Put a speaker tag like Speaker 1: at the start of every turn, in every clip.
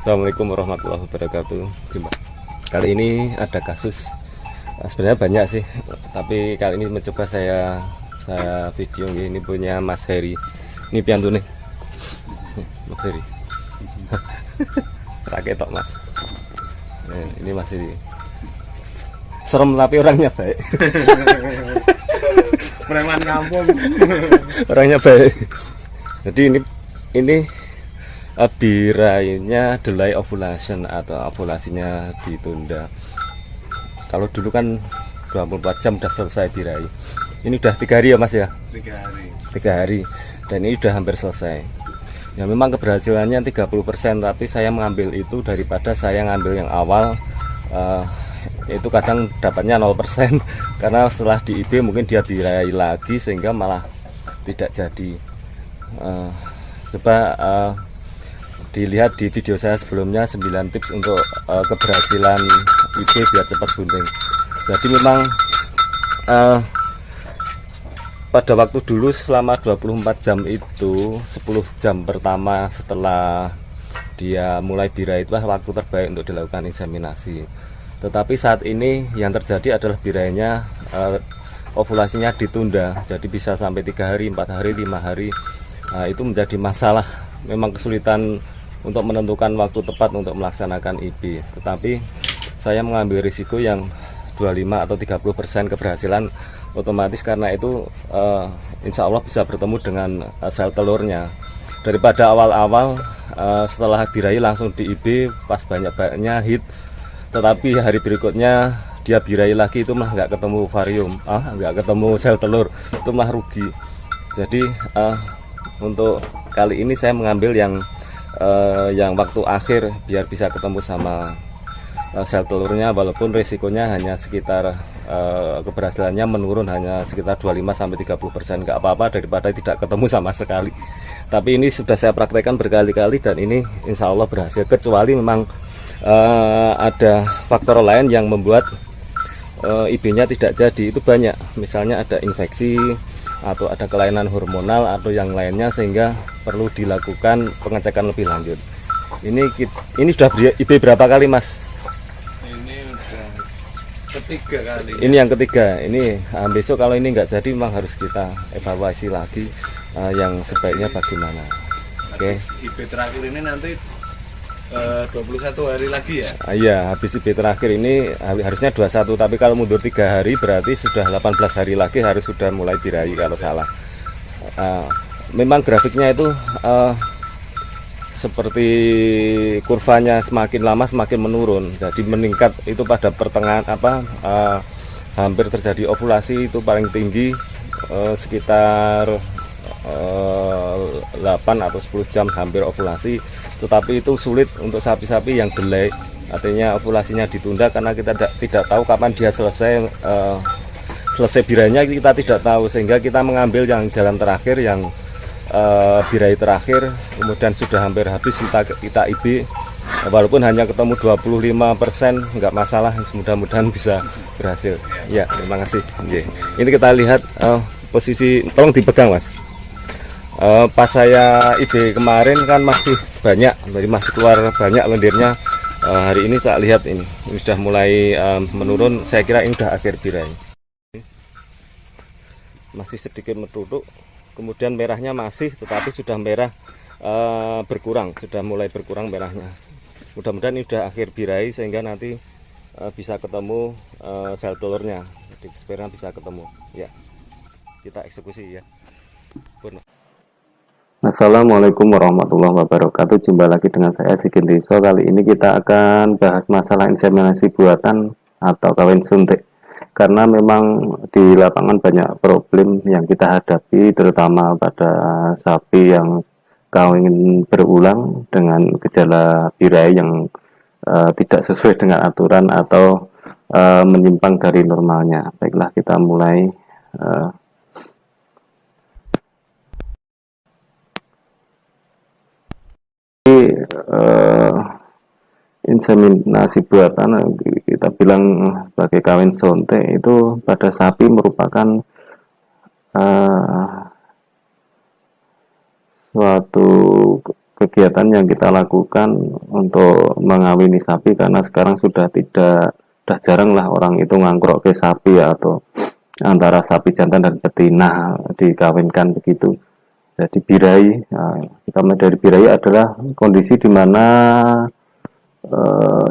Speaker 1: Assalamualaikum warahmatullahi wabarakatuh. Jumpa. Kali ini ada kasus, sebenarnya banyak sih, tapi kali ini mencoba saya video ini punya Mas Heri. Ini piantu nih, Mas Heri. Rakyat tok Mas. Ini masih serem tapi orangnya baik.
Speaker 2: Preman kampung.
Speaker 1: Orangnya baik. Jadi ini birainya delay ovulation atau ovulasinya ditunda. Kalau dulu kan 24 jam udah selesai birai. Ini udah 3 hari ya Mas ya?
Speaker 2: 3 hari.
Speaker 1: 3 hari. Dan ini udah hampir selesai. Ya memang keberhasilannya 30%, tapi saya mengambil itu daripada saya ngambil yang awal. Itu kadang dapatnya 0% karena setelah di IB mungkin dia birai lagi sehingga malah tidak jadi. Coba dilihat di video saya sebelumnya 9 tips untuk keberhasilan IB biar cepat bunting. Jadi memang pada waktu dulu selama 24 jam itu 10 jam pertama setelah dia mulai birai itulah waktu terbaik untuk dilakukan inseminasi. Tetapi saat ini yang terjadi adalah birainya ovulasinya ditunda, jadi bisa sampai 3 hari, 4 hari, 5 hari. Itu menjadi masalah. Memang kesulitan untuk menentukan waktu tepat untuk melaksanakan IB, tetapi saya mengambil risiko yang 25 atau 30% keberhasilan otomatis, karena itu insya Allah bisa bertemu dengan sel telurnya daripada awal-awal setelah birai langsung di IB pas banyak-banyaknya hit, tetapi hari berikutnya dia birai lagi itu malah nggak ketemu varium, nggak ketemu sel telur, itu malah rugi. Jadi untuk kali ini saya mengambil yang waktu akhir biar bisa ketemu sama sel telurnya, walaupun resikonya hanya sekitar keberhasilannya menurun hanya sekitar 25-30%, nggak apa-apa daripada tidak ketemu sama sekali. Tapi ini sudah saya praktekkan berkali-kali dan ini insya Allah berhasil, kecuali memang ada faktor lain yang membuat IB-nya tidak jadi. Itu banyak, misalnya ada infeksi atau ada kelainan hormonal atau yang lainnya sehingga perlu dilakukan pengecekan lebih lanjut. Ini sudah IB berapa kali Mas?
Speaker 2: Ini udah ketiga kali.
Speaker 1: Ini yang ketiga. Ini besok kalau ini nggak jadi memang harus kita evaluasi lagi yang sebaiknya bagaimana. Oke.
Speaker 2: IB terakhir ini nanti 21 hari lagi ya?
Speaker 1: Iya, habis IB terakhir ini harusnya 21, tapi kalau mundur 3 hari berarti sudah 18 hari lagi harus sudah mulai birai kalau salah. Memang grafiknya itu seperti kurvanya semakin lama semakin menurun, jadi meningkat itu pada pertengahan hampir terjadi ovulasi itu paling tinggi sekitar 8 atau 10 jam hampir ovulasi. Tetapi itu sulit untuk sapi-sapi yang delay, artinya ovulasinya ditunda karena kita tidak tahu kapan dia selesai birainya, kita tidak tahu, sehingga kita mengambil yang jalan terakhir, yang birai terakhir, kemudian sudah hampir habis kita IB, walaupun hanya ketemu 25%, nggak masalah, mudah-mudahan bisa berhasil. Ya, terima kasih. Ini kita lihat posisi, tolong dipegang Mas. Pas saya IB kemarin kan masih banyak, jadi masih keluar banyak lendirnya. Hari ini tak lihat ini sudah mulai menurun. Saya kira ini sudah akhir birai. Masih sedikit menutup, kemudian merahnya masih, tetapi sudah merah berkurang, sudah mulai berkurang merahnya. Mudah-mudahan ini sudah akhir birai sehingga nanti bisa ketemu sel telurnya, jadi sperma bisa ketemu. Ya, kita eksekusi ya. Purna.
Speaker 3: Assalamualaikum warahmatullahi wabarakatuh. Jumpa lagi dengan saya Sigit Riso. Kali ini kita akan bahas masalah inseminasi buatan atau kawin suntik. Karena memang di lapangan banyak problem yang kita hadapi, terutama pada sapi yang kawin berulang dengan gejala birai yang tidak sesuai dengan aturan atau menyimpang dari normalnya. Baiklah, kita mulai. Inseminasi buatan kita bilang sebagai kawin sontek itu pada sapi merupakan suatu kegiatan yang kita lakukan untuk mengawini sapi, karena sekarang sudah jarang lah orang itu ngangkrok ke sapi atau antara sapi jantan dan betina dikawinkan begitu. Jadi birahi, kita mulai dari birahi adalah kondisi di mana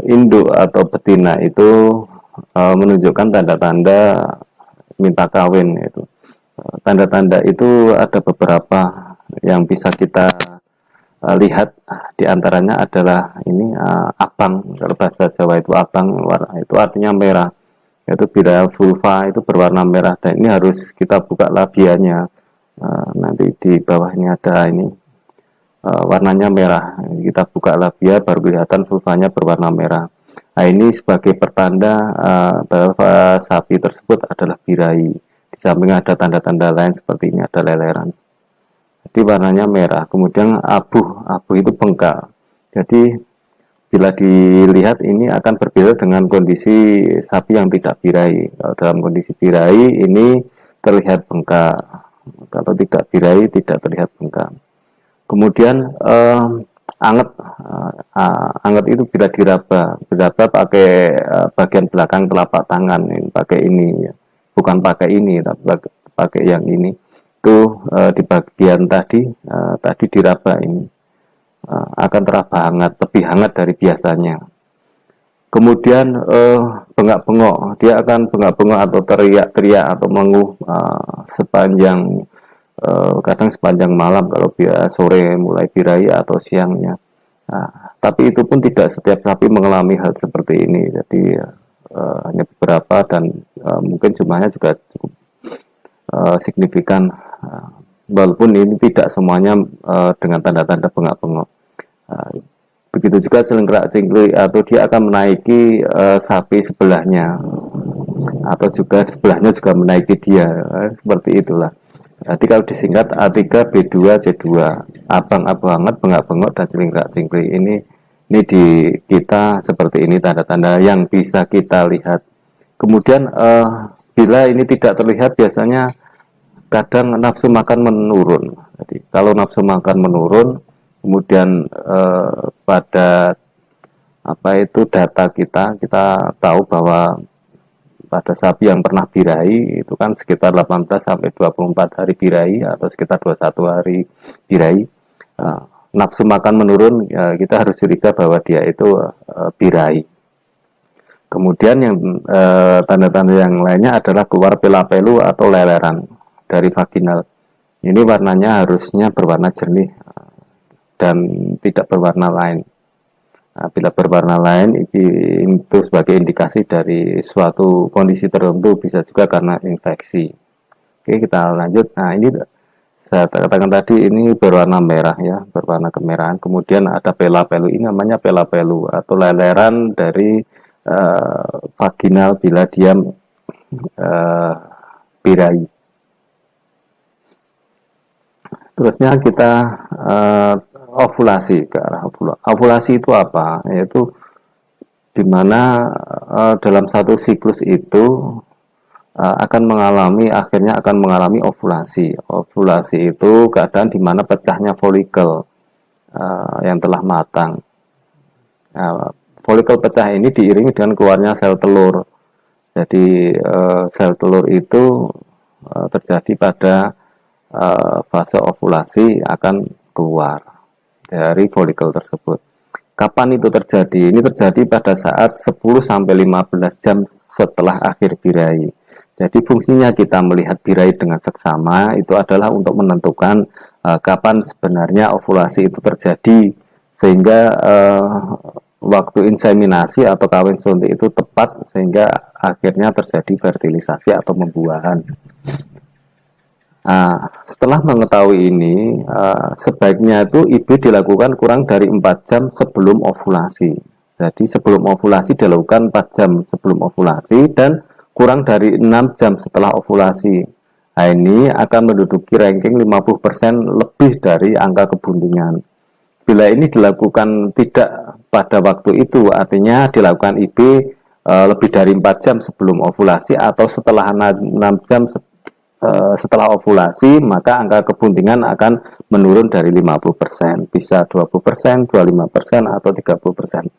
Speaker 3: induk atau betina itu menunjukkan tanda-tanda minta kawin. Itu tanda-tanda itu ada beberapa yang bisa kita lihat, diantaranya adalah ini abang, kalau bahasa Jawa itu abang, itu artinya merah, yaitu bila vulva itu berwarna merah, dan ini harus kita buka labianya. Nanti di bawahnya ada ini warnanya merah, kita buka labia baru kelihatan vulvanya berwarna merah. Nah, ini sebagai pertanda bahwa sapi tersebut adalah birahi. Di samping ada tanda-tanda lain seperti ini, ada leleran, jadi warnanya merah. Kemudian abu itu bengkak. Jadi bila dilihat ini akan berbeda dengan kondisi sapi yang tidak birahi. Kalau dalam kondisi birahi ini terlihat bengkak, kalau tidak birahi tidak terlihat bengkak. Kemudian anget itu bila diraba pakai bagian belakang telapak tangan, ini pakai ini, bukan pakai ini tapi pakai yang ini. Itu di bagian tadi diraba ini akan teraba hangat, lebih hangat dari biasanya. Kemudian bengak-bengok, dia akan bengak-bengok atau teriak-teriak atau menguh sepanjang kadang sepanjang malam kalau sore mulai birahi atau siangnya. Tapi itu pun tidak setiap sapi mengalami hal seperti ini. Jadi hanya beberapa, dan mungkin jumlahnya juga cukup signifikan. Walaupun ini tidak semuanya dengan tanda-tanda bengak-bengok. Begitu juga celingkrak-cingkrik, atau dia akan menaiki sapi sebelahnya, atau juga sebelahnya juga menaiki dia, seperti itulah. Jadi kalau disingkat A3, B2, C2, abang, abu hangat, bengak-bengok, dan celingkrak-cingkrik. Ini di kita seperti ini tanda-tanda yang bisa kita lihat. Kemudian bila ini tidak terlihat, biasanya kadang nafsu makan menurun. Jadi kalau nafsu makan menurun, kemudian pada data kita tahu bahwa pada sapi yang pernah birahi itu kan sekitar 18 sampai 24 hari birahi, atau sekitar 21 hari birahi, nafsu makan menurun, kita harus curiga bahwa dia itu birahi. Kemudian yang tanda-tanda yang lainnya adalah keluar pela-pelu atau leleran dari vaginal. Ini warnanya harusnya berwarna jernih dan tidak berwarna lain. Bila berwarna lain, itu sebagai indikasi dari suatu kondisi tertentu, bisa juga karena infeksi. Oke, kita lanjut. Nah, ini saya katakan tadi ini berwarna merah ya, berwarna kemerahan. Kemudian ada pela-pelu, ini namanya pela-pelu atau leleran dari vaginal bila dia birahi. Terusnya kita ovulasi, ke arah ovulasi itu apa? Yaitu dimana dalam satu siklus itu akhirnya akan mengalami ovulasi. Ovulasi itu keadaan dimana pecahnya folikel yang telah matang. Folikel pecah ini diiringi dengan keluarnya sel telur. Jadi sel telur itu terjadi pada fase ovulasi, akan keluar dari folikel tersebut. Kapan itu terjadi? Ini terjadi pada saat 10-15 jam setelah akhir birahi. Jadi fungsinya kita melihat birahi dengan seksama itu adalah untuk menentukan kapan sebenarnya ovulasi itu terjadi, sehingga waktu inseminasi atau kawin suntik itu tepat, sehingga akhirnya terjadi fertilisasi atau pembuahan. Setelah mengetahui ini, sebaiknya itu IB dilakukan kurang dari 4 jam sebelum ovulasi. Jadi sebelum ovulasi dilakukan 4 jam sebelum ovulasi, dan kurang dari 6 jam setelah ovulasi. Nah, ini akan menduduki ranking 50% lebih dari angka kebuntingan. Bila ini dilakukan tidak pada waktu itu, artinya dilakukan IB lebih dari 4 jam sebelum ovulasi atau setelah 6 jam setelah ovulasi, maka angka kebuntingan akan menurun dari 50%, bisa 20%, 25%, atau 30%.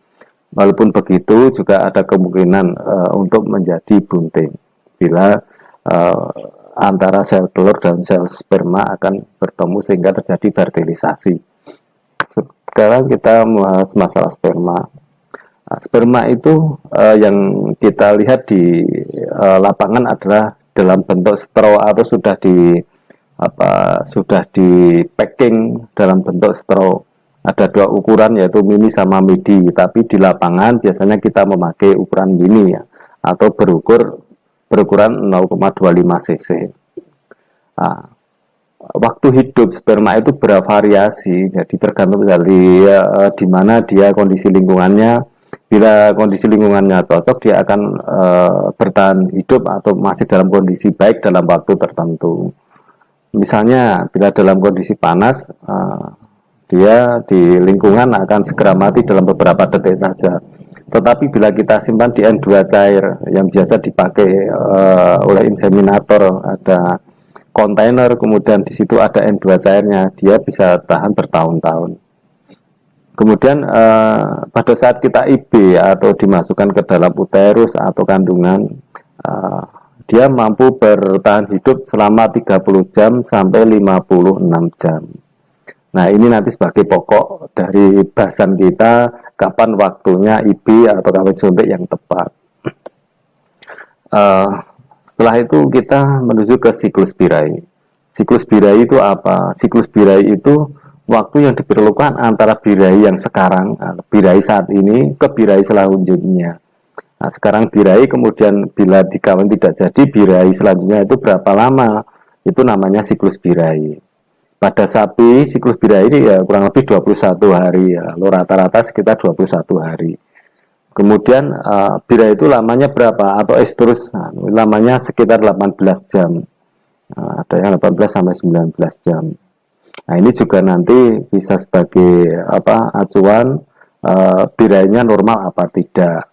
Speaker 3: Walaupun begitu juga ada kemungkinan untuk menjadi bunting bila antara sel telur dan sel sperma akan bertemu sehingga terjadi fertilisasi. Sekarang kita membahas masalah sperma. Nah, sperma itu yang kita lihat di lapangan adalah dalam bentuk straw atau sudah di packing dalam bentuk straw. Ada dua ukuran yaitu mini sama midi, tapi di lapangan biasanya kita memakai ukuran mini ya, atau berukuran 0,25 cc. Nah, waktu hidup sperma itu bervariasi, jadi tergantung dari di mana dia kondisi lingkungannya. Bila kondisi lingkungannya cocok, dia akan bertahan hidup atau masih dalam kondisi baik dalam waktu tertentu. Misalnya bila dalam kondisi panas, dia di lingkungan akan segera mati dalam beberapa detik saja. Tetapi bila kita simpan di N2 cair yang biasa dipakai oleh inseminator, ada kontainer, kemudian di situ ada N2 cairnya, dia bisa tahan bertahun-tahun. Kemudian pada saat kita IB atau dimasukkan ke dalam uterus atau kandungan, dia mampu bertahan hidup selama 30 jam sampai 56 jam. Nah, ini nanti sebagai pokok dari bahasan kita, kapan waktunya IB atau kawin suntik yang tepat. Setelah itu kita menuju ke siklus birahi. Siklus birahi itu apa? Siklus birahi itu waktu yang diperlukan antara birahi yang sekarang, birahi saat ini, ke birahi selanjutnya. Nah, sekarang birahi, kemudian bila dikawin tidak jadi, birahi selanjutnya itu berapa lama? Itu namanya siklus birahi. Pada sapi, siklus birahi ini ya kurang lebih 21 hari, ya. Lalu rata-rata sekitar 21 hari. Kemudian birahi itu lamanya berapa? Atau estrus, lamanya sekitar 18 jam. Ada yang 18 sampai 19 jam. Nah, ini juga nanti bisa sebagai acuan birahinya normal apa tidak.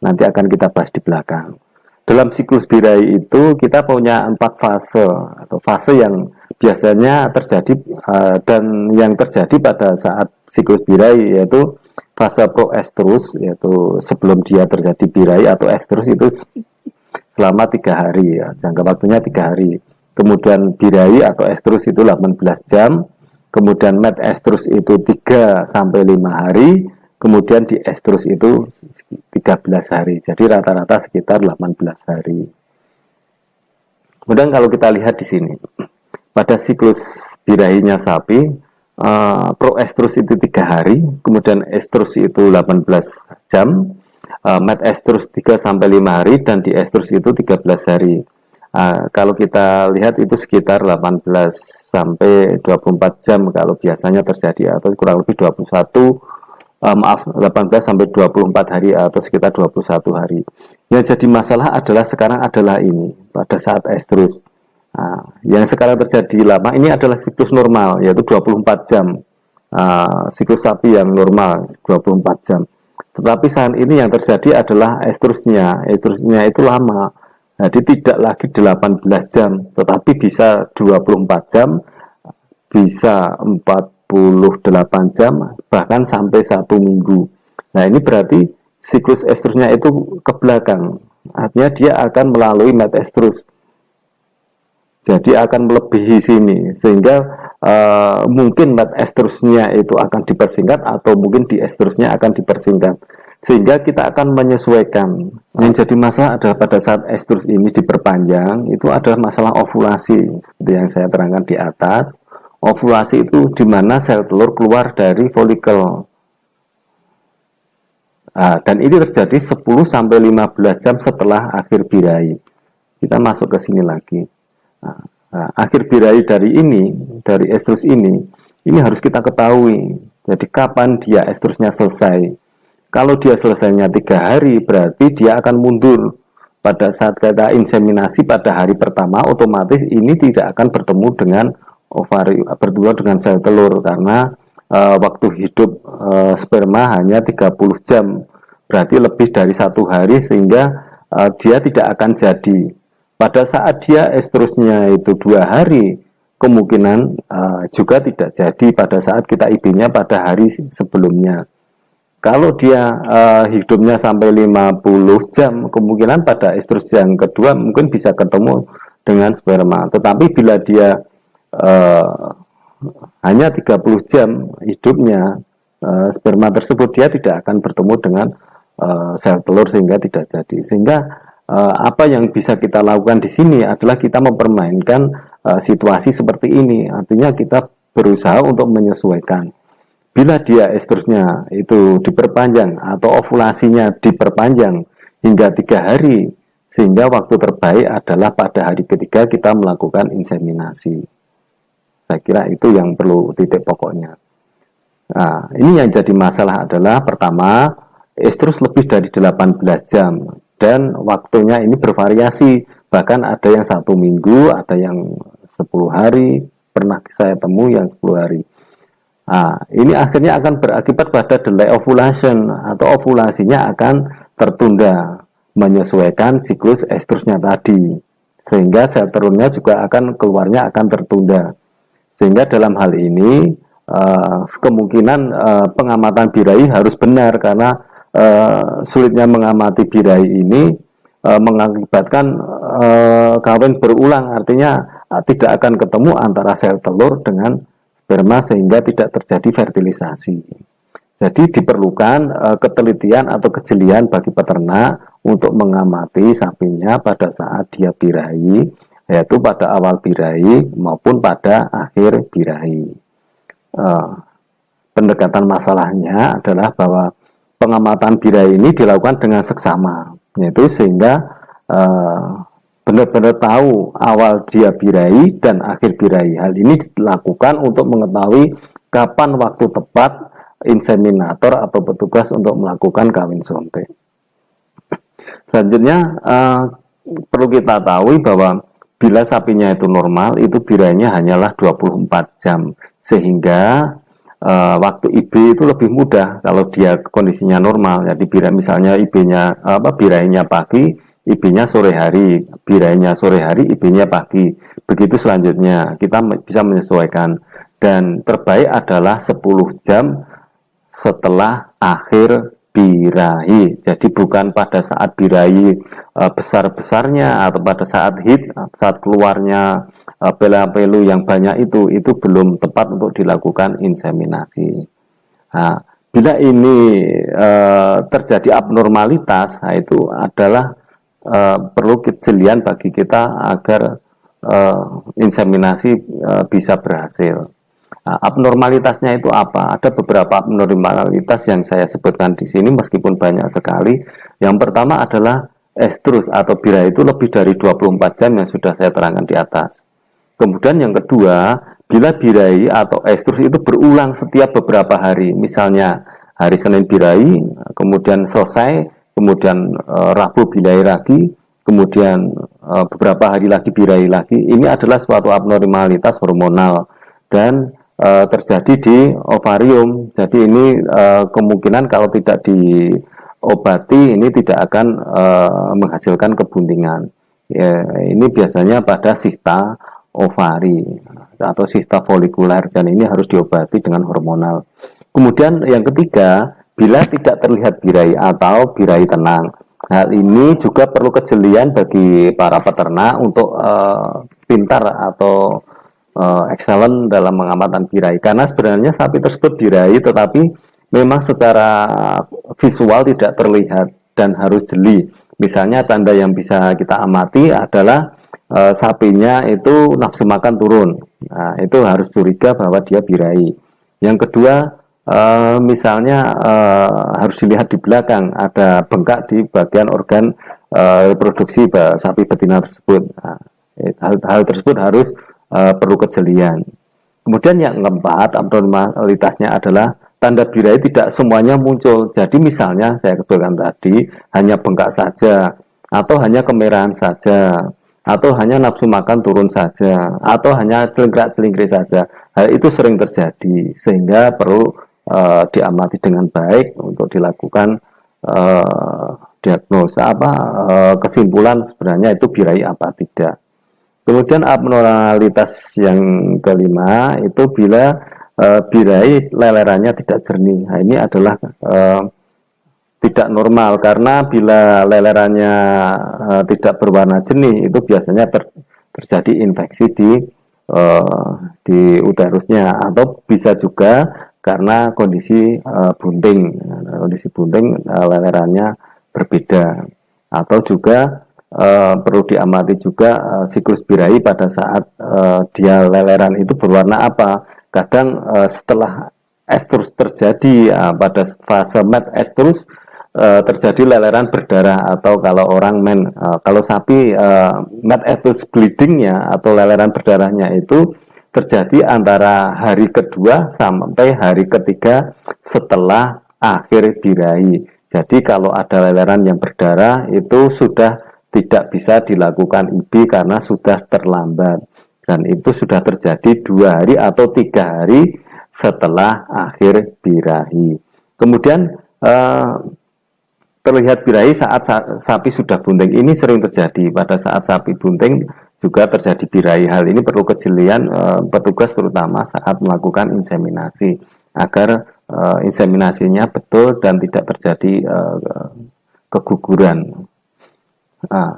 Speaker 3: Nanti akan kita bahas di belakang. Dalam siklus birahi itu kita punya 4 fase atau fase yang biasanya terjadi dan yang terjadi pada saat siklus birahi, yaitu fase proestrus, yaitu sebelum dia terjadi birahi, atau estrus itu selama 3 hari ya, jangka waktunya 3 hari. Kemudian birahi atau estrus itu 18 jam, kemudian metestrus itu 3 sampai 5 hari, kemudian di estrus itu 13 hari. Jadi rata-rata sekitar 18 hari. Kemudian kalau kita lihat di sini, pada siklus birahinya sapi, proestrus itu 3 hari, kemudian estrus itu 18 jam, metestrus 3 sampai 5 hari, dan di estrus itu 13 hari. Kalau kita lihat itu sekitar 18 sampai 24 jam kalau biasanya terjadi, atau kurang lebih 18 sampai 24 hari atau sekitar 21 hari. Yang jadi masalah adalah sekarang adalah ini pada saat estrus. Yang sekarang terjadi lama ini adalah siklus normal, yaitu 24 jam. Siklus sapi yang normal 24 jam. Tetapi saat ini yang terjadi adalah estrusnya. Estrusnya itu lama. Jadi tidak lagi 18 jam, tetapi bisa 24 jam, bisa 48 jam, bahkan sampai 1 minggu. Nah, ini berarti siklus estrusnya itu ke belakang. Artinya dia akan melalui metestrus. Jadi akan melebihi sini, sehingga mungkin metestrusnya itu akan dipersingkat, atau mungkin di estrusnya akan dipersingkat, sehingga kita akan menyesuaikan. Yang jadi masalah adalah pada saat estrus ini diperpanjang, itu adalah masalah ovulasi, seperti yang saya terangkan di atas. Ovulasi itu di mana sel telur keluar dari folikel. Dan ini terjadi 10 sampai 15 jam setelah akhir birahi. Kita masuk ke sini lagi. Akhir birahi dari estrus ini harus kita ketahui. Jadi kapan dia estrusnya selesai? Kalau dia selesainya 3 hari, berarti dia akan mundur. Pada saat kita inseminasi pada hari pertama, otomatis ini tidak akan bertemu dengan ovari, bertemu dengan sel telur, karena waktu hidup sperma hanya 30 jam. Berarti lebih dari 1 hari, sehingga dia tidak akan jadi. Pada saat dia estrusnya itu 2 hari, kemungkinan juga tidak jadi pada saat kita IB-nya pada hari sebelumnya. Kalau dia hidupnya sampai 50 jam, kemungkinan pada estrus yang kedua mungkin bisa ketemu dengan sperma. Tetapi bila dia hanya 30 jam hidupnya, sperma tersebut dia tidak akan bertemu dengan sel telur sehingga tidak jadi. Sehingga apa yang bisa kita lakukan di sini adalah kita mempermainkan situasi seperti ini. Artinya kita berusaha untuk menyesuaikan. Bila dia estrusnya itu diperpanjang atau ovulasinya diperpanjang hingga 3 hari, sehingga waktu terbaik adalah pada hari ketiga kita melakukan inseminasi. Saya kira itu yang perlu titik pokoknya. Nah, ini yang jadi masalah adalah pertama, estrus lebih dari 18 jam dan waktunya ini bervariasi, bahkan ada yang 1 minggu, ada yang 10 hari, pernah saya temui yang 10 hari. Nah, ini akhirnya akan berakibat pada delay ovulation atau ovulasinya akan tertunda menyesuaikan siklus estrusnya tadi, sehingga sel telurnya juga akan keluarnya akan tertunda. Sehingga dalam hal ini kemungkinan pengamatan birahi harus benar, karena sulitnya mengamati birahi ini mengakibatkan kawin berulang, artinya tidak akan ketemu antara sel telur dengan sperma sehingga tidak terjadi fertilisasi. Jadi diperlukan ketelitian atau kejelian bagi peternak untuk mengamati sapinya pada saat dia birahi, yaitu pada awal birahi maupun pada akhir birahi. Pendekatan masalahnya adalah bahwa pengamatan birahi ini dilakukan dengan seksama, yaitu sehingga benar-benar tahu awal dia birahi dan akhir birahi. Hal ini dilakukan untuk mengetahui kapan waktu tepat inseminator atau petugas untuk melakukan kawin sontek. Selanjutnya perlu kita tahu bahwa bila sapinya itu normal, itu birahinya hanyalah 24 jam, sehingga waktu IB itu lebih mudah kalau dia kondisinya normal. Jadi misalnya birahinya pagi, IB-nya sore hari, birahinya sore hari, IB-nya pagi. Begitu selanjutnya kita bisa menyesuaikan, dan terbaik adalah 10 jam setelah akhir birahi. Jadi bukan pada saat birahi besar-besarnya atau pada saat saat keluarnya pela-pelu yang banyak itu belum tepat untuk dilakukan inseminasi. Nah, bila ini terjadi abnormalitas, nah itu adalah perlu kejelian bagi kita agar inseminasi bisa berhasil. Nah, abnormalitasnya itu apa? Ada beberapa abnormalitas yang saya sebutkan di sini meskipun banyak sekali. Yang pertama adalah estrus atau birahi itu lebih dari 24 jam yang sudah saya terangkan di atas. Kemudian yang kedua, bila birahi atau estrus itu berulang setiap beberapa hari, misalnya hari Senin birahi, kemudian selesai, kemudian Rabu birahi lagi, kemudian beberapa hari lagi birahi lagi, ini adalah suatu abnormalitas hormonal dan terjadi di ovarium. Jadi ini kemungkinan kalau tidak diobati ini tidak akan menghasilkan kebuntingan. Ya, ini biasanya pada sista ovari atau sista folikuler, dan ini harus diobati dengan hormonal. Kemudian yang ketiga, bila tidak terlihat birahi atau birahi tenang. Hal ini juga perlu kejelian bagi para peternak untuk pintar atau excellent dalam pengamatan birahi, karena sebenarnya sapi tersebut birahi tetapi memang secara visual tidak terlihat dan harus jeli. Misalnya tanda yang bisa kita amati adalah sapinya itu nafsu makan turun. Nah, itu harus curiga bahwa dia birahi. Yang kedua, misalnya harus dilihat di belakang ada bengkak di bagian organ reproduksi sapi betina tersebut. Nah, hal tersebut harus perlu kejelian. Kemudian yang keempat, abnormalitasnya adalah tanda birahi tidak semuanya muncul. Jadi misalnya saya katakan tadi hanya bengkak saja, atau hanya kemerahan saja, atau hanya nafsu makan turun saja, atau hanya celingkrak-celingkrik saja. Hal itu sering terjadi, sehingga perlu diamati dengan baik untuk dilakukan diagnosa kesimpulan sebenarnya itu birahi apa tidak. Kemudian abnormalitas yang kelima itu bila birahi lelerannya tidak jernih. Nah, ini adalah tidak normal, karena bila lelerannya tidak berwarna jernih itu biasanya terjadi infeksi di uterusnya, atau bisa juga karena kondisi bunting. Kondisi bunting lelerannya berbeda, atau juga perlu diamati juga siklus birahi pada saat dia leleran itu berwarna apa. Kadang setelah estrus terjadi, pada fase mat estrus terjadi leleran berdarah, atau kalau orang kalau sapi mat estrus bleedingnya atau leleran berdarahnya itu terjadi antara hari kedua sampai hari ketiga setelah akhir birahi. Jadi kalau ada leleran yang berdarah itu sudah tidak bisa dilakukan IB karena sudah terlambat, dan itu sudah terjadi 2 hari atau 3 hari setelah akhir birahi. Kemudian terlihat birahi saat sapi sudah bunting. Ini sering terjadi pada saat sapi bunting, juga terjadi birahi. Hal ini perlu kejelian petugas terutama saat melakukan inseminasi, agar inseminasinya betul dan tidak terjadi keguguran.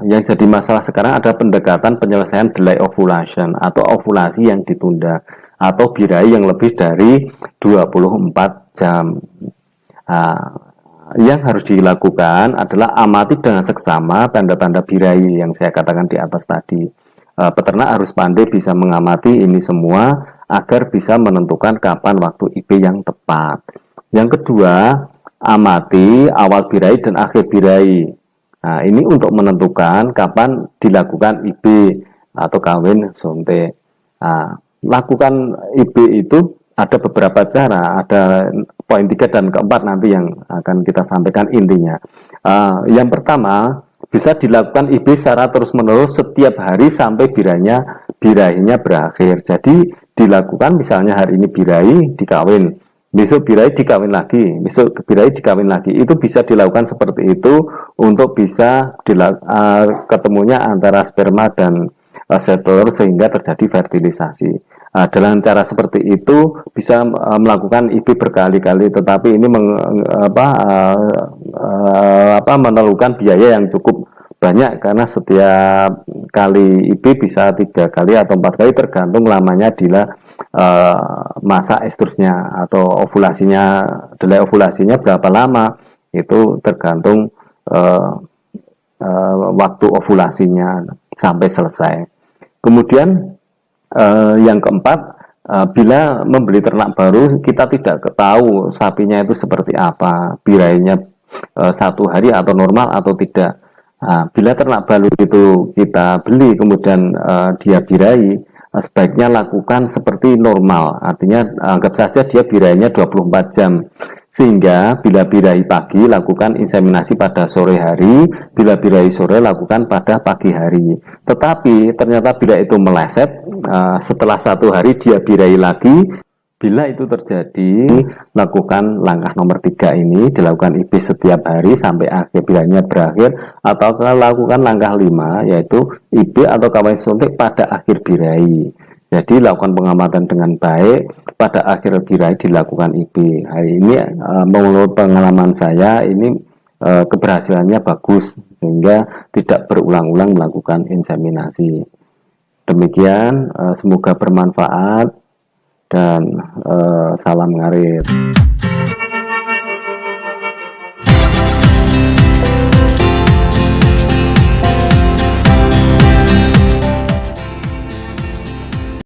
Speaker 3: Yang jadi masalah sekarang ada pendekatan penyelesaian delay ovulation atau ovulasi yang ditunda, atau birahi yang lebih dari 24 jam. Yang harus dilakukan adalah amati dengan seksama tanda-tanda birahi yang saya katakan di atas tadi. Peternak harus pandai bisa mengamati ini semua agar bisa menentukan kapan waktu IB yang tepat. Yang kedua, amati awal birahi dan akhir birahi. Nah, ini untuk menentukan kapan dilakukan IB atau kawin sonte. Lakukan IB itu ada beberapa cara, ada poin 3 dan keempat nanti yang akan kita sampaikan intinya. Yang pertama, bisa dilakukan IB secara terus-menerus setiap hari sampai birahinya berakhir. Jadi dilakukan misalnya hari ini birahi dikawin, besok birahi dikawin lagi, besok birahi dikawin lagi. Itu bisa dilakukan seperti itu untuk bisa ketemunya antara sperma dan sel telur sehingga terjadi fertilisasi. Dalam cara seperti itu bisa melakukan IB berkali-kali, tetapi ini memerlukan biaya yang cukup banyak, karena setiap kali IB bisa 3 kali atau 4 kali tergantung lamanya masa estrusnya atau ovulasinya, delay ovulasinya berapa lama, itu tergantung waktu ovulasinya sampai selesai. Kemudian yang keempat, bila membeli ternak baru kita tidak tahu sapinya itu seperti apa, birahinya 1 hari atau normal atau tidak. Bila ternak baru itu kita beli kemudian dia birahi, sebaiknya lakukan seperti normal, artinya anggap saja dia birahinya 24 jam, sehingga bila birahi pagi lakukan inseminasi pada sore hari, bila birahi sore lakukan pada pagi hari. Tetapi ternyata bila itu meleset, setelah 1 hari dia birahi lagi, bila itu terjadi, lakukan langkah nomor 3 ini, dilakukan IB setiap hari sampai akhir birahinya berakhir, atau lakukan langkah 5, yaitu IB atau kawin suntik pada akhir birahi. Jadi lakukan pengamatan dengan baik, pada akhir birahi dilakukan IB. Hari ini menurut pengalaman saya ini keberhasilannya bagus, sehingga tidak berulang-ulang melakukan inseminasi. Demikian, semoga bermanfaat. Dan salam ngarit.